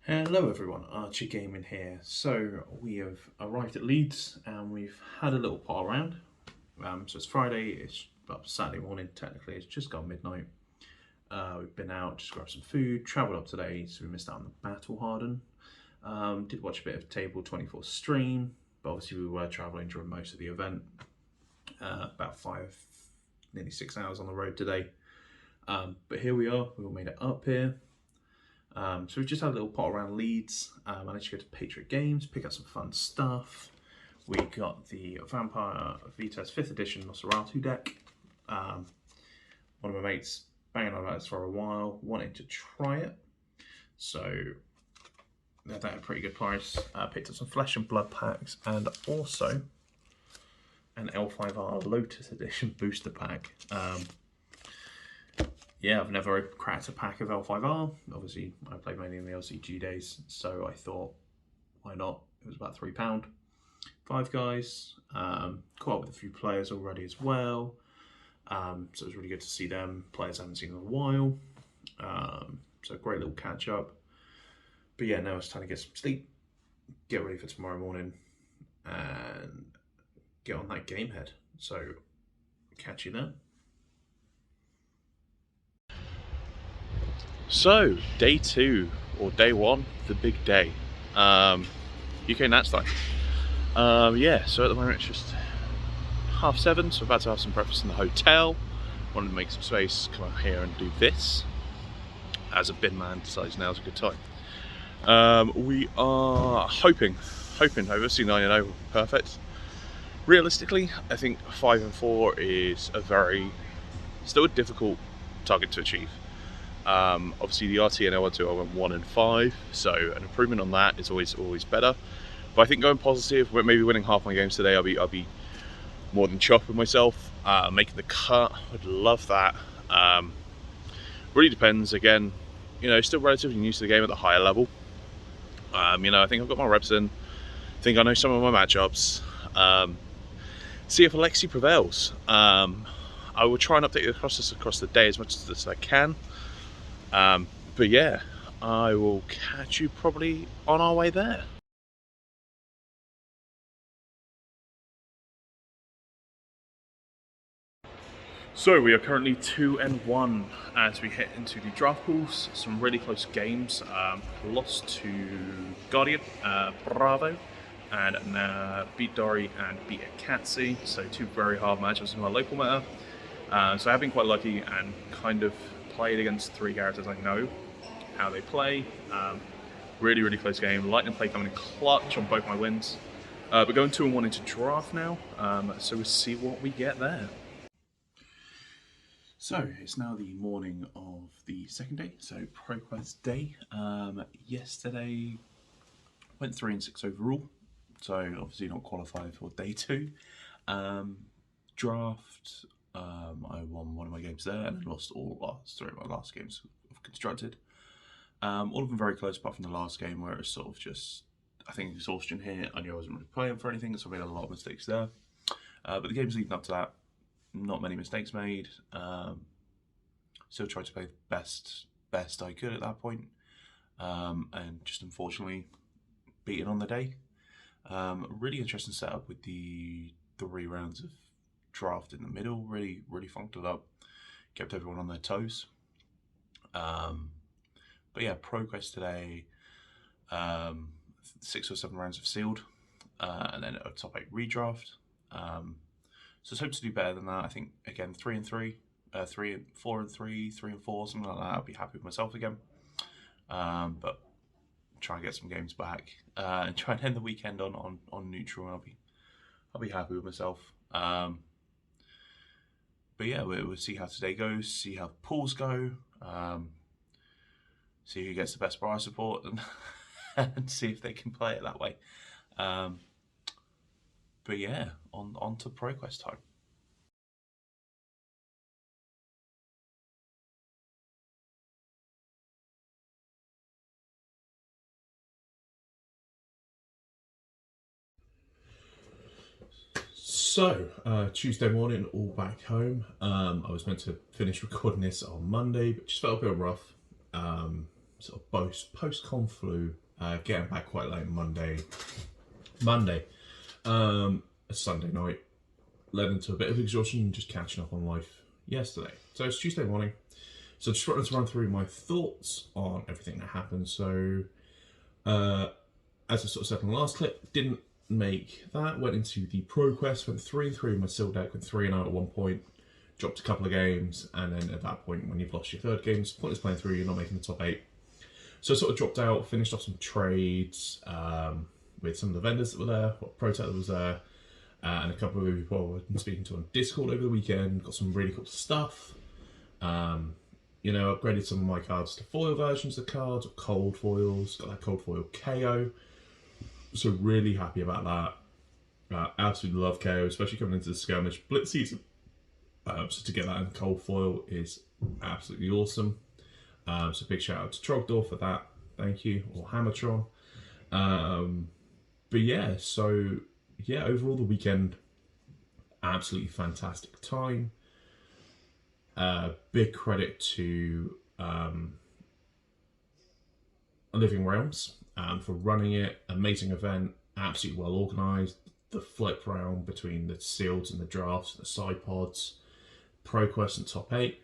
Hello everyone, Archie Gaming here. So we have arrived at Leeds and we've had a little pot around. So it's Friday, it's Saturday morning technically, it's just gone midnight. We've been out, just grabbed some food, travelled up today, so we missed out on the Battle Harden. Did watch a bit of Table 24 stream, but obviously we were travelling during most of the event. About nearly 6 hours on the road today. But here we are, we all made it up here. So we've just had a little pot around Leeds. Managed to go to Patriot Games, pick up some fun stuff. We got the Vampire Vitas 5th edition Nosferatu deck. One of my mates banging on about this for a while, wanting to try it. So they had that at a pretty good price. Picked up some Flesh and Blood packs and also an L5R Lotus edition booster pack. Yeah, I've never cracked a pack of L5R. Obviously, I played mainly in the LCG days, so I thought, why not? It was about £3. Five guys, caught up with a few players already as well. So it was really good to see them. Players I haven't seen in a while. So great little catch up. But yeah, now it's time to get some sleep, get ready for tomorrow morning, and get on that game head. So catch you then. So, day two, or day one, the big day. UK Nats time. Yeah, so at the moment it's just 7:30, so I'm about to have some breakfast in the hotel. Wanted to make some space, come out here and do this. As a bin man decides now's a good time. We are hoping over C9-0 perfect. Realistically, I think 5 and 4 is still a difficult target to achieve. Obviously the RT and L12 I went 1 and 5, so an improvement on that is always better. But I think going positive, maybe winning half my games today, I'll be more than chuffed with myself. Making the cut, I'd love that. Really depends. Again, still relatively new to the game at the higher level. I think I've got my reps in. I think I know some of my matchups. See if Alexi prevails. I will try and update you across the day as much as I can. But yeah, I will catch you probably on our way there. So we are currently 2 and 1 as we head into the draft pools. Some really close games. Lost to Guardian, Bravo, and beat Dory and beat Akatsi. So 2 very hard matchups in my local meta. So I've been quite lucky and kind of played against 3 characters I know how they play. Really close game. Lightning play coming in clutch on both my wins. But going 2 and 1 into draft now. So we'll see what we get there. So it's now the morning of the second day, so ProQuest day. Yesterday went 3 and 6 overall, so obviously not qualified for day 2. Draft, I won one of my games there and lost all 3 of my last games of constructed. All of them very close, apart from the last game where it was sort of just, I think, exhaustion here. I knew I wasn't really playing for anything, so I made a lot of mistakes there. But the games leading up to that, not many mistakes made. Still tried to play the best I could at that point. And just unfortunately beaten on the day. Really interesting setup with the 3 rounds of draft in the middle. Really funked it up. Kept everyone on their toes. But yeah, progress today. 6 or 7 rounds of sealed. And then a top 8 redraft. So let's hope to do better than that. I think, again, 3 and 3, 4 and 3, 3 and 4, something like that. I'll be happy with myself again. But try and get some games back and try and end the weekend on neutral, and I'll be happy with myself. But yeah, we'll see how today goes, see how pools go, see who gets the best prize support, and see if they can play it that way. But yeah, on to ProQuest time. So, Tuesday morning, all back home. I was meant to finish recording this on Monday, but just felt a bit rough. sort of post-con flu, getting back quite late Monday, a Sunday night, led into a bit of exhaustion and just catching up on life yesterday. So it's Tuesday morning. So just wanted to run through my thoughts on everything that happened. So as I sort of said in the last clip, didn't make that. Went into the Pro Quest, went 3-3 with my Sil deck, went 3-0 at one point, dropped a couple of games, and then at that point, when you've lost your third game, it's pointless playing through, you're not making the top 8. So I sort of dropped out, finished off some trades with some of the vendors that were there, ProTech that was there, and a couple of people I've been speaking to on Discord over the weekend. Got some really cool stuff. You know, upgraded some of my cards to foil versions of cards, or cold foils. Got that cold foil KO. So really happy about that. Absolutely love KO, especially coming into the skirmish blitz season. So to get that in cold foil is absolutely awesome. So big shout out to Trogdor for that. Thank you, or Hammertron. But yeah, so yeah, overall the weekend, absolutely fantastic time. Big credit to Living Realms for running it. Amazing event, absolutely well organised. The flip round between the sealed and the drafts, the side pods, Pro Quest and top 8.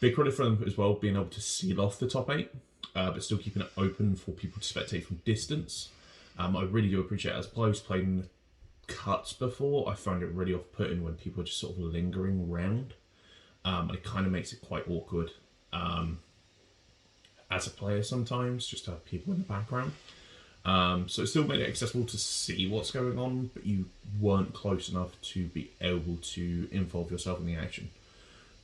Big credit for them as well, being able to seal off the top 8, but still keeping it open for people to spectate from distance. I really do appreciate it. As players playing cuts before, I found it really off-putting when people are just sort of lingering around. It kind of makes it quite awkward as a player sometimes, just to have people in the background. So it still made it accessible to see what's going on, but you weren't close enough to be able to involve yourself in the action.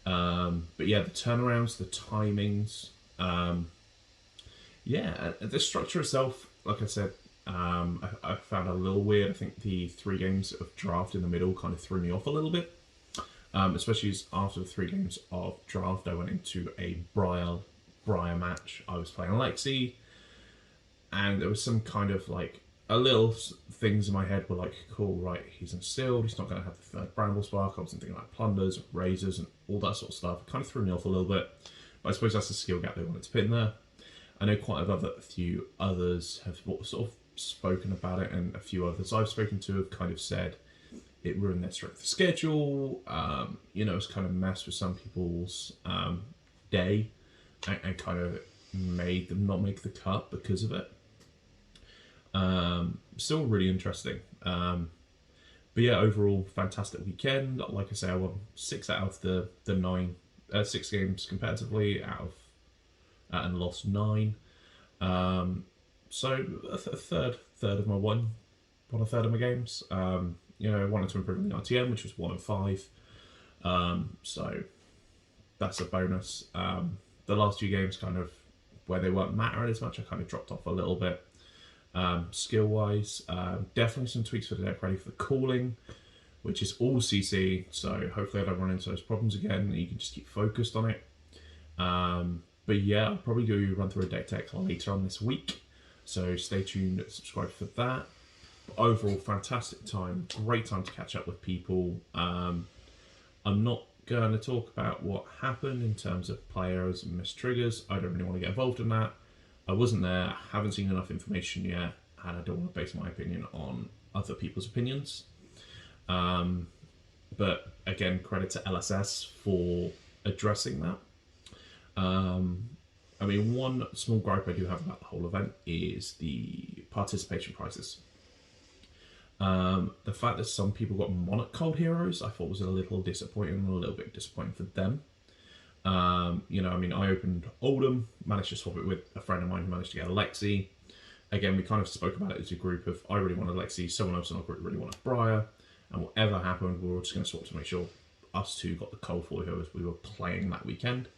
But yeah, the turnarounds, the timings, yeah, the structure itself, like I said, I found a little weird. I think the 3 games of draft in the middle kind of threw me off a little bit. Especially as after the 3 games of draft, I went into a Briar match. I was playing Lexi, and there was some kind of like a little things in my head were like, cool, right, he's instilled, he's not going to have the 3rd Bramble Spark. I was thinking like plunders, razors, and all that sort of stuff. It kind of threw me off a little bit, but I suppose that's the skill gap they wanted to put in there. I know quite a few others have sort of spoken about it, and a few others I've spoken to have kind of said it ruined their strength of schedule. You know, it's kind of messed with some people's day and kind of made them not make the cut because of it. Still really interesting. But yeah, overall, fantastic weekend. Like I say, I won 6 out of the 6 games competitively out of, and lost 9. So a third of my won a third of my games. You know, I wanted to improve on the RTM, which was 1 and 5. So that's a bonus. The last 2 games, kind of where they weren't mattering as much, I kind of dropped off a little bit. Skill wise, definitely some tweaks for the deck ready for the calling, which is all CC. So hopefully I don't run into those problems again. You can just keep focused on it. But yeah, I'll probably do run through a deck tech later on this week. So stay tuned, subscribe for that. But overall, fantastic time, great time to catch up with people. I'm not going to talk about what happened in terms of players and missed triggers. I don't really want to get involved in that. I wasn't there, haven't seen enough information yet, and I don't want to base my opinion on other people's opinions. But again, credit to LSS for addressing that. I mean, one small gripe I do have about the whole event is the participation prizes. The fact that some people got Monarch Cold Heroes, I thought was a little disappointing, and a little bit disappointing for them. You know, I mean, I opened Oldham, managed to swap it with a friend of mine who managed to get a Lexi. Again, we kind of spoke about it as a group of, I really wanted Lexi, someone else in our group really wanted Briar, and whatever happened, we were just going to swap to make sure us 2 got the Cold Foil Heroes we were playing that weekend.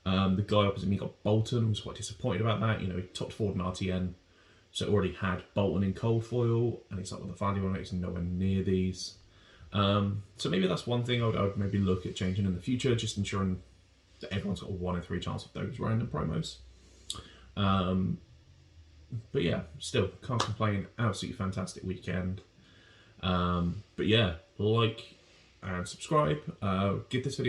The guy opposite me got Bolton, was quite disappointed about that. You know, he topped forward in RTN, so already had Bolton in Cold Foil, and he's like, well, the value on it is nowhere near these. So maybe that's one thing I would maybe look at changing in the future, just ensuring that everyone's got a 1 in 3 chance of those random promos. But yeah, still, can't complain. Absolutely fantastic weekend. But yeah, like and subscribe. Give this video